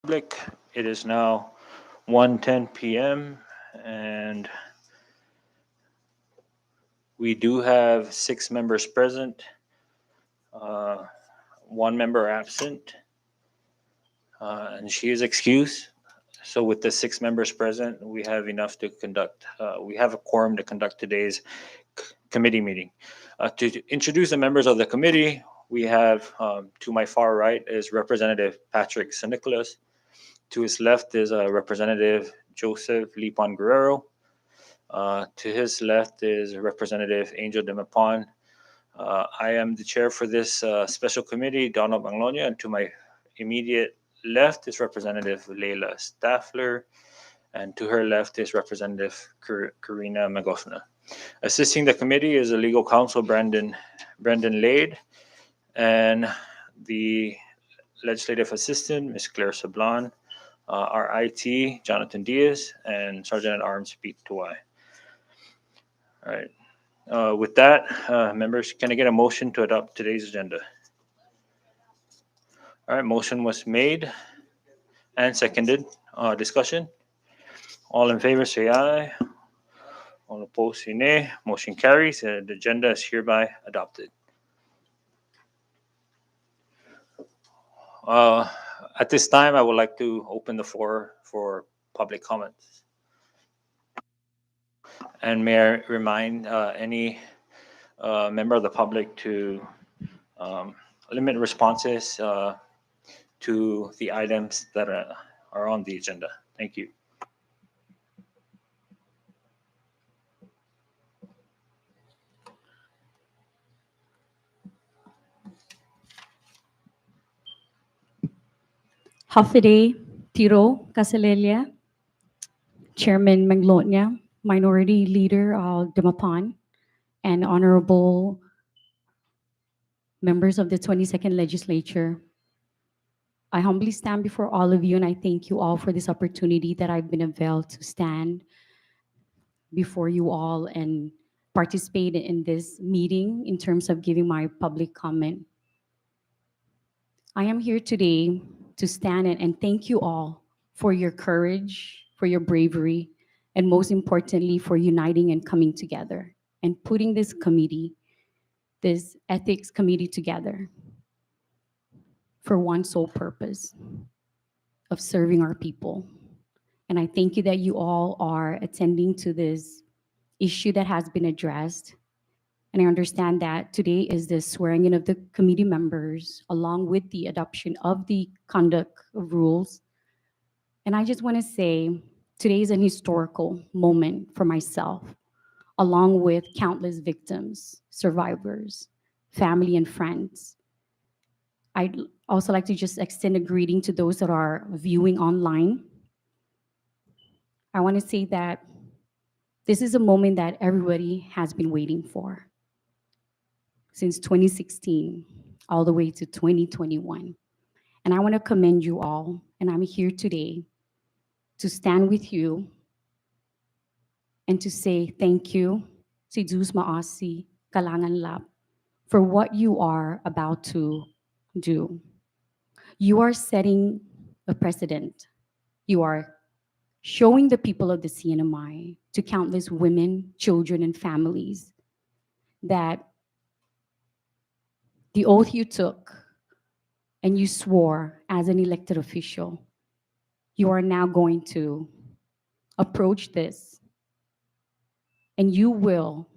Public. It is now 1:10 p.m. and we do have 6 members present, uh, 1 member absent, and she is excused. So with the 6 members present, we have enough to conduct. We have a quorum to conduct today's committee meeting. To introduce the members of the committee, we have to my far right is Representative Patrick St. Nicholas. To his left is Representative Joseph Lipan Guerrero. To his left is Representative Angel Demapon. I am the chair for this special committee, Donald Banglonia, and to my immediate left is Representative Leila Staffler, and to her left is Representative Karina Magofna. Assisting the committee is the legal counsel Brendan Lade, and the legislative assistant Ms. Claire Sablan, our IT Jonathan Diaz, and Sergeant at Arms Pete Tuwai. All right. With that, members, can I get a motion to adopt today's agenda? All right, motion was made and seconded. Discussion? All in favor say aye. All opposed say nay. Motion carries. The agenda is hereby adopted. At this time, I would like to open the floor for public comments. And may I remind any member of the public to limit responses to the items that are on the agenda. Thank you. Hafide Tiro Casalelia, Chairman Manglotnia, Minority Leader Demapan, and Honorable members of the 22nd Legislature. I humbly stand before all of you and I thank you all for this opportunity that I've been availed to stand before you all and participate in this meeting in terms of giving my public comment. I am here today to stand and thank you all for your courage, for your bravery, and most importantly, for uniting and coming together and putting this committee, this ethics committee together for one sole purpose of serving our people. And I thank you that you all are attending to this issue that has been addressed. And I understand that today is the swearing in of the committee members along with the adoption of the conduct of rules. And I just want to say today is an historical moment for myself, along with countless victims, survivors, family, and friends. I'd also like to just extend a greeting to those that are viewing online. I want to say that this is a moment that everybody has been waiting for since 2016 all the way to 2021. And I want to commend you all. And I'm here today to stand with you and to say thank you, si Zeus Maasi, Kalangan Lab, for what you are about to do. You are setting a precedent. You are showing the people of the CNMI, to countless women, children, and families, that the oath you took and you swore as an elected official, you are now going to approach this and you will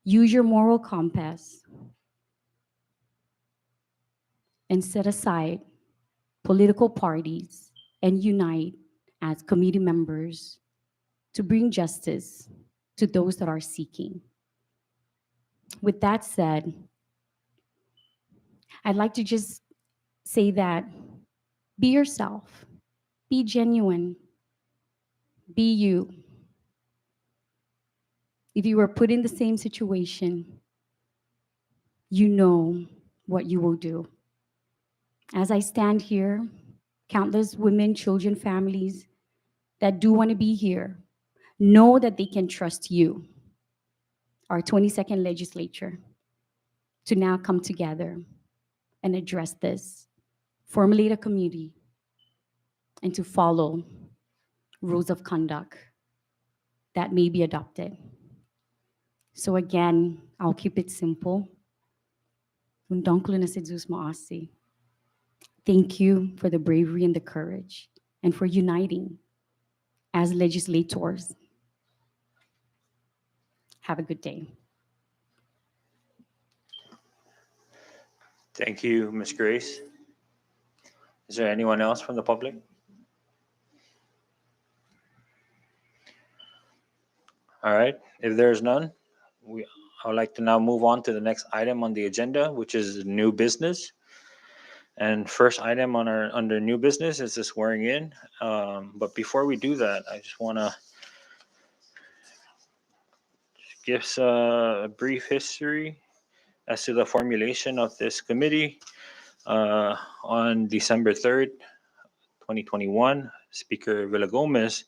use your moral compass and set aside political parties and unite as committee members to bring justice to those that are seeking. With that said, I'd like to just say that be yourself, be genuine, be you. If you were put in the same situation, you know what you will do. As I stand here, countless women, children, families that do want to be here know that they can trust you, our 22nd legislature, to now come together and address this, formulate a committee, and to follow rules of conduct that may be adopted. So again, I'll keep it simple. Undangkulo na si Jesus maasi. Thank you for the bravery and the courage and for uniting as legislators. Have a good day. Thank you, Ms. Grace. Is there anyone else from the public? All right, if there's none, I would like to now move on to the next item on the agenda, which is new business. And first item on our under new business is the swearing in. But before we do that, I just want to give a brief history as to the formulation of this committee. On December 3rd, 2021, Speaker Villagomez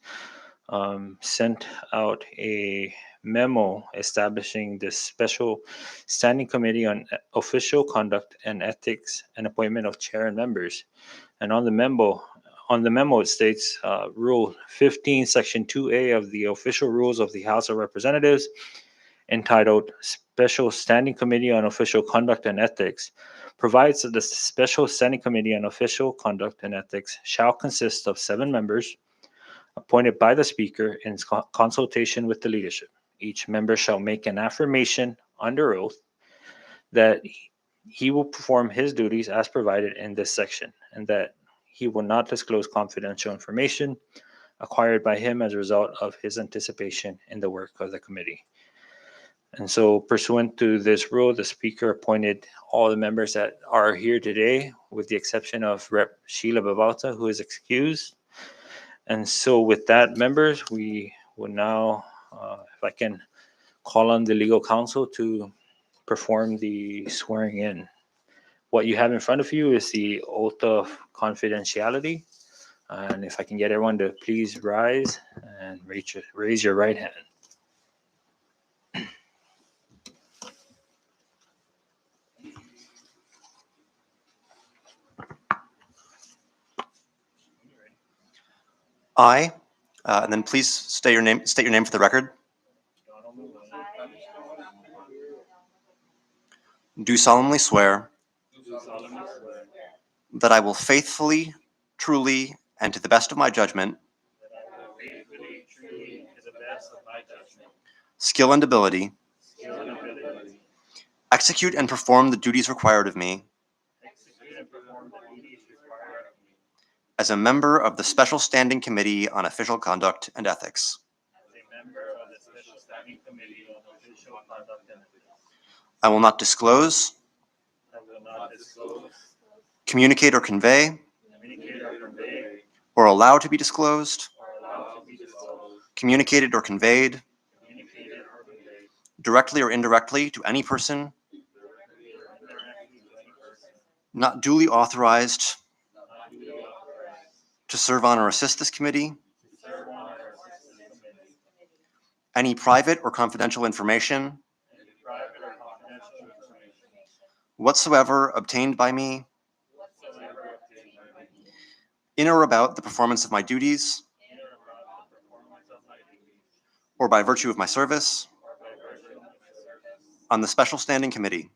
sent out a memo establishing this special standing committee on official conduct and ethics and appointment of chair and members. And on the memo, it states Rule 15, Section 2A of the Official Rules of the House of Representatives, entitled Special Standing Committee on Official Conduct and Ethics, provides that the Special Standing Committee on Official Conduct and Ethics shall consist of 7 members appointed by the Speaker in consultation with the leadership. Each member shall make an affirmation under oath that he will perform his duties as provided in this section, and that he will not disclose confidential information acquired by him as a result of his anticipation in the work of the committee. And so, pursuant to this rule, the Speaker appointed all the members that are here today, with the exception of Rep. Sheila Bavalta, who is excused. And so, with that, members, we will now, if I can call on the legal counsel to perform the swearing in. What you have in front of you is the oath of confidentiality. And if I can get everyone to please rise and raise your right hand. I, and then please state your name for the record. Do solemnly swear that I will faithfully, truly, and to the best of my judgment, skill and ability, execute and perform the duties required of me as a member of the Special Standing Committee on Official Conduct and Ethics. I will not disclose, communicate or convey, or allow to be disclosed, communicated or conveyed, directly or indirectly to any person not duly authorized to serve on or assist this committee, any private or confidential information whatsoever obtained by me in or about the performance of my duties or by virtue of my service on the Special Standing Committee.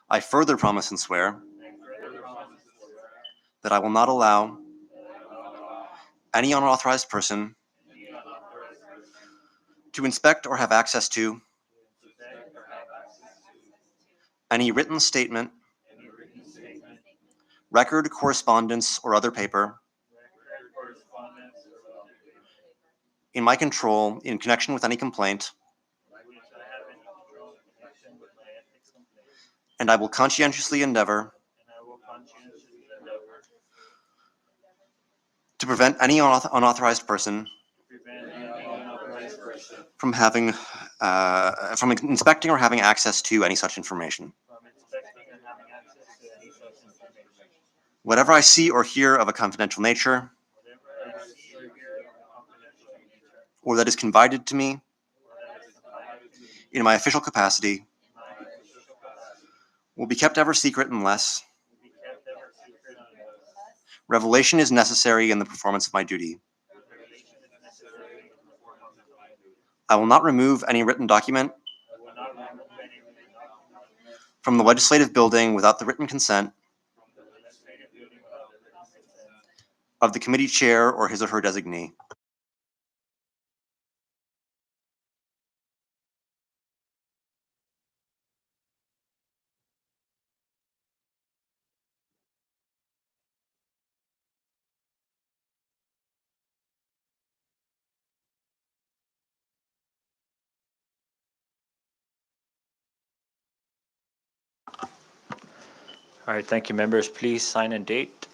I further promise and swear that I will not allow any unauthorized person to inspect or have access to any written statement, record, correspondence, or other paper in my control in connection with any complaint, and I will conscientiously endeavor to prevent any unauthorized person from from inspecting or having access to any such information. Whatever I see or hear of a confidential nature, or that is confided to me in my official capacity, will be kept ever secret unless Revelation is necessary in the performance of my duty. I will not remove any written document from the legislative building without the written consent of the committee chair or his or her designee. All right, thank you, members. Please sign and date.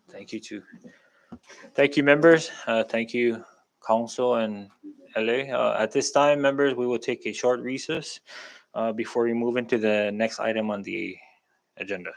Thank you, too. Thank you, members. Thank you, council and LA. At this time, members, we will take a short recess before we move into the next item on the agenda.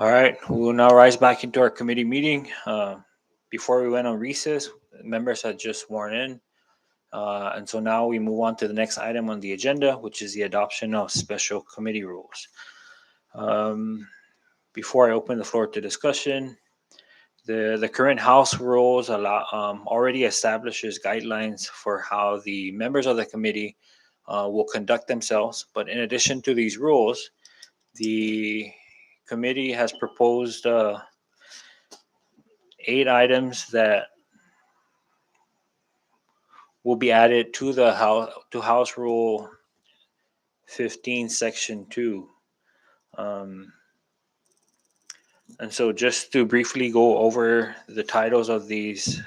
All right, we will now rise back into our committee meeting. Before we went on recess, members had just sworn in. And so now we move on to the next item on the agenda, which is the adoption of special committee rules. Before I open the floor to discussion, the current House rules already establishes guidelines for how the members of the committee will conduct themselves. But in addition to these rules, the committee has proposed 8 items that will be added to the House Rule 15, Section 2. And so just to briefly go over the titles of these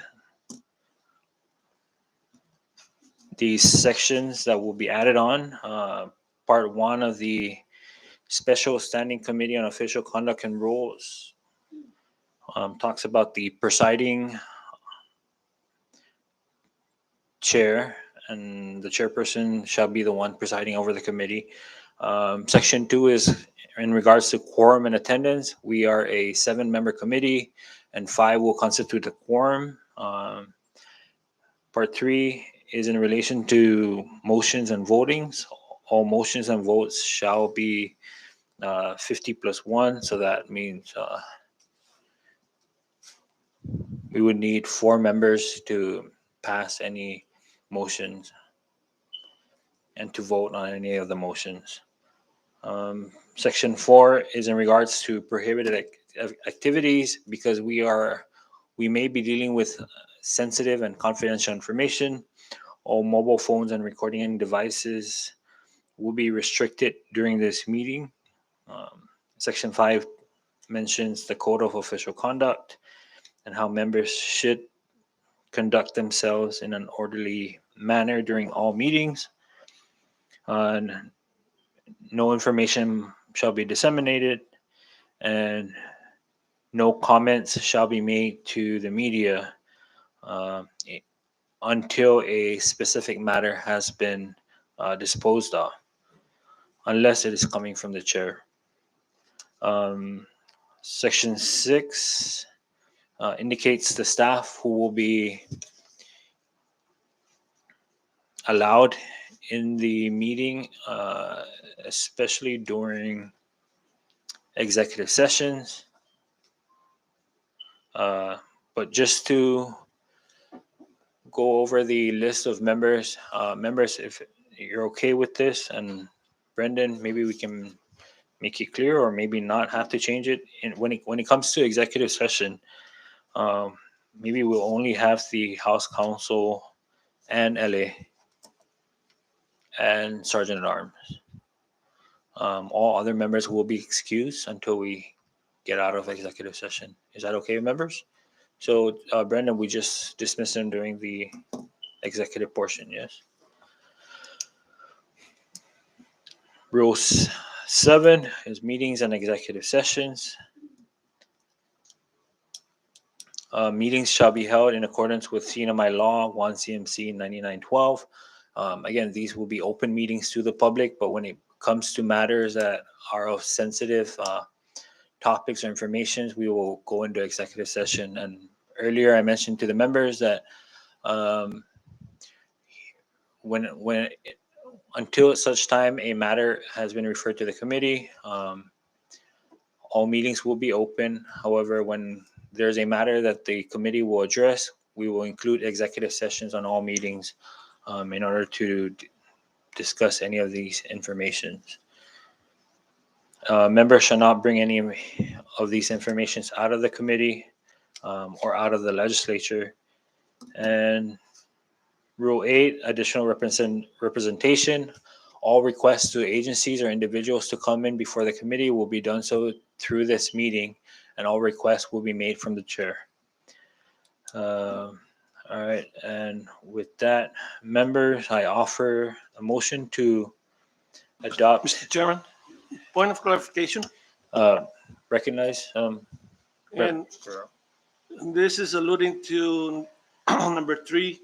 sections that will be added on. Part 1 of the Special Standing Committee on Official Conduct and Rules talks about the presiding chair, and the chairperson shall be the one presiding over the committee. Section 2 is in regards to quorum and attendance. We are a 7-member committee, and 5 will constitute the quorum. Part 3 is in relation to motions and votings. All motions and votes shall be 50 plus 1, so that means we would need 4 members to pass any motions and to vote on any of the motions. Section 4 is in regards to prohibited activities, because we may be dealing with sensitive and confidential information. All mobile phones and recording devices will be restricted during this meeting. Section 5 mentions the code of official conduct and how members should conduct themselves in an orderly manner during all meetings. And no information shall be disseminated, and no comments shall be made to the media until a specific matter has been disposed of, unless it is coming from the chair. Section 6 indicates the staff who will be allowed in the meeting, especially during executive sessions. But just to go over the list of members, if you're okay with this, and Brendan, maybe we can make it clear, or maybe not have to change it. And when it comes to executive session, maybe we'll only have the House Counsel and LA and Sergeant at Arms. All other members will be excused until we get out of executive session. Is that okay, members? So, Brendan, we just dismissed him during the executive portion, yes? Rule 7 is meetings and executive sessions. Meetings shall be held in accordance with CNMI Law 1 CMC 9912. Again, these will be open meetings to the public, but when it comes to matters that are of sensitive topics or information, we will go into executive session. And earlier I mentioned to the members that when until such time a matter has been referred to the committee, all meetings will be open. However, when there's a matter that the committee will address, we will include executive sessions on all meetings in order to discuss any of these informations. Members shall not bring any of these informations out of the committee or out of the legislature. And Rule 8, additional representation. All requests to agencies or individuals to come in before the committee will be done so through this meeting, and all requests will be made from the chair. All right, and with that, members, I offer a motion to adopt. Mr. Chairman, point of clarification, Recognize. and this is alluding to number 3,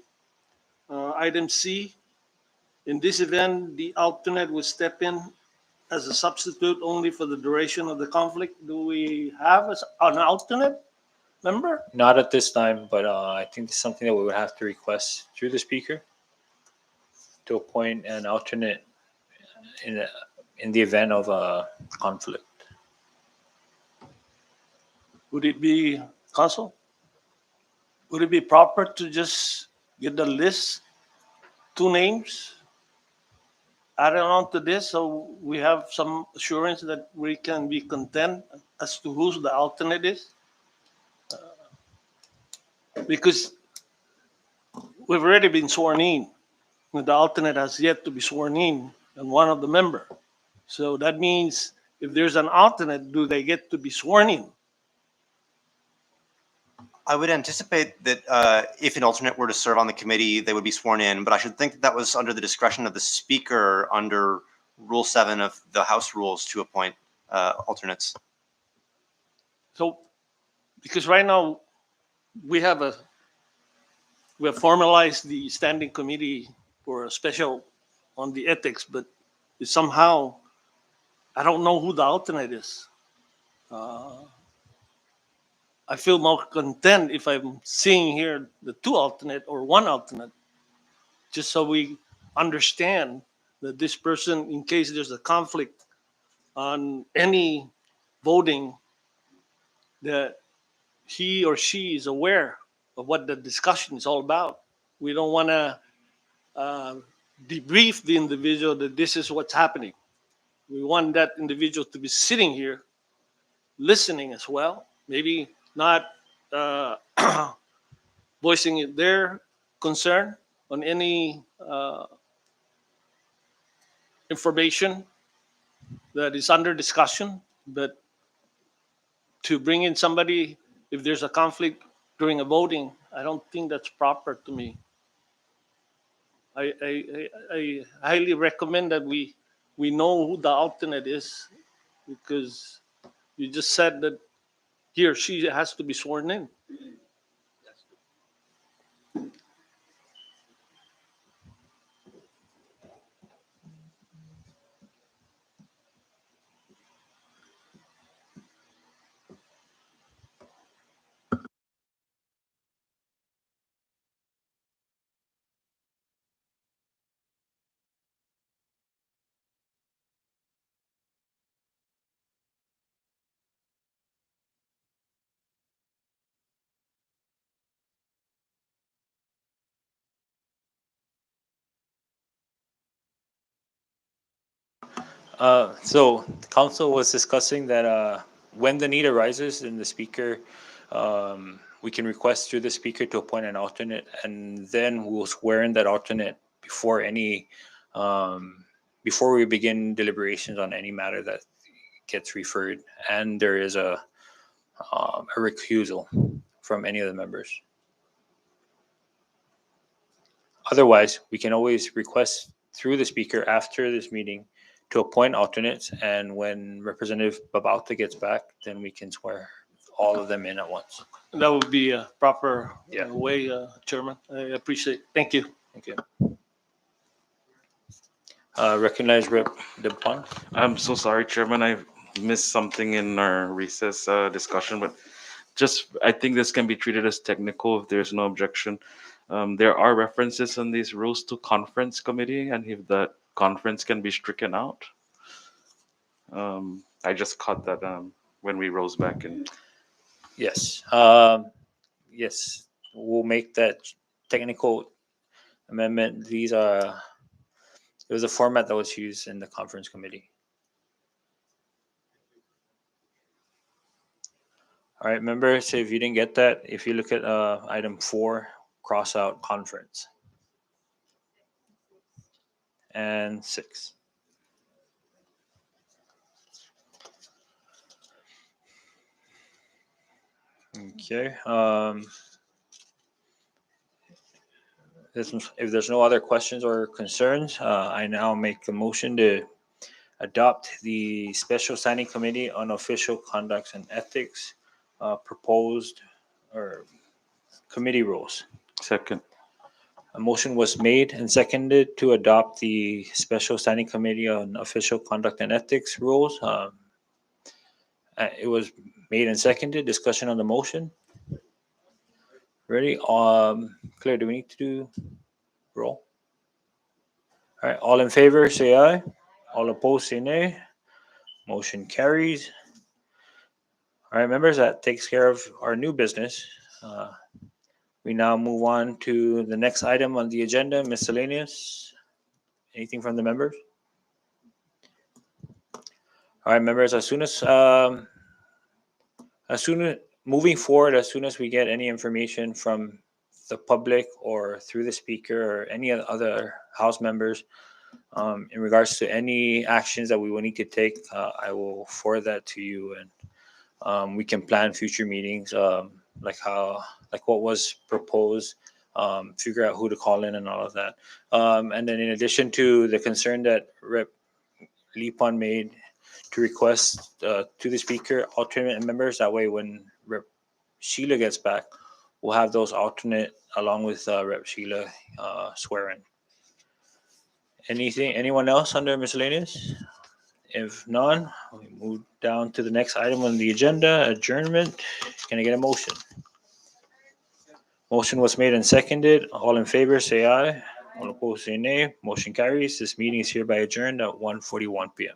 item C. In this event, the alternate will step in as a substitute only for the duration of the conflict? Do we have an alternate member? Not at this time, but I think it's something that we would have to request through the speaker to appoint an alternate in the event of a conflict. Would it be, council? Would it be proper to just get the list, 2 names, add on to this so we have some assurance that we can be content as to who the alternate is? Because we've already been sworn in. And the alternate has yet to be sworn in, and one of the member. So that means if there's an alternate, do they get to be sworn in? I would anticipate that if an alternate were to serve on the committee, they would be sworn in, but I should think that that was under the discretion of the speaker under Rule 7 of the House rules to appoint alternates. So, because right now we have formalized the standing committee for a special on the ethics, but somehow I don't know who the alternate is. I feel more content if I'm seeing here the 2 alternate or 1 alternate, just so we understand that this person, in case there's a conflict on any voting, that he or she is aware of what the discussion is all about. We don't want to debrief the individual that this is what's happening. We want that individual to be sitting here listening as well, maybe not voicing their concern on any information that is under discussion, but to bring in somebody if there's a conflict during a voting, I don't think that's proper to me. I highly recommend that we know who the alternate is, because you just said that he or she has to be sworn in. So the council was discussing that when the need arises in the speaker, we can request through the speaker to appoint an alternate, and then we'll swear in that alternate before any before we begin deliberations on any matter that gets referred, and there is a recusal from any of the members. Otherwise, we can always request through the speaker after this meeting to appoint alternates, and when Representative Babaute gets back, then we can swear all of them in at once. That would be a proper Yeah. way, Chairman. I appreciate it. Thank you. Okay. Recognize Rep. DePon. I'm so sorry, Chairman. I missed something in our recess discussion, but just I think this can be treated as technical if there's no objection. There are references in these rules to conference committee, and if that conference can be stricken out. I just caught that when we rose back in. Yes. Yes. We'll make that technical amendment. These are. It was a format that was used in the conference committee. All right, members, if you didn't get that, if you look at item 4, cross out conference. And 6. Okay. If there's no other questions or concerns, I now make a motion to adopt the Special Standing Committee on Official Conducts and Ethics proposed or committee rules. Second. A motion was made and seconded to adopt the Special Standing Committee on Official Conduct and Ethics rules. It was made and seconded. Discussion on the motion. Ready? Claire, do we need to do roll? All right, all in favor, say aye. All opposed, say nay. Motion carries. All right, members, that takes care of our new business. We now move on to the next item on the agenda, miscellaneous. Anything from the members? All right, members, as soon as moving forward, as soon as we get any information from the public or through the speaker or any other House members in regards to any actions that we will need to take, I will forward that to you, and we can plan future meetings, like what was proposed, figure out who to call in and all of that. And then in addition to the concern that Rep. Lipon made to request to the speaker alternate members, that way when Rep. Sheila gets back, we'll have those alternate along with Rep. Sheila swearing. Anyone else under miscellaneous? If none, we move down to the next item on the agenda, adjournment. Can I get a motion? Motion was made and seconded. All in favor, say aye. All opposed, say nay. Motion carries. This meeting is hereby adjourned at 1:41 p.m.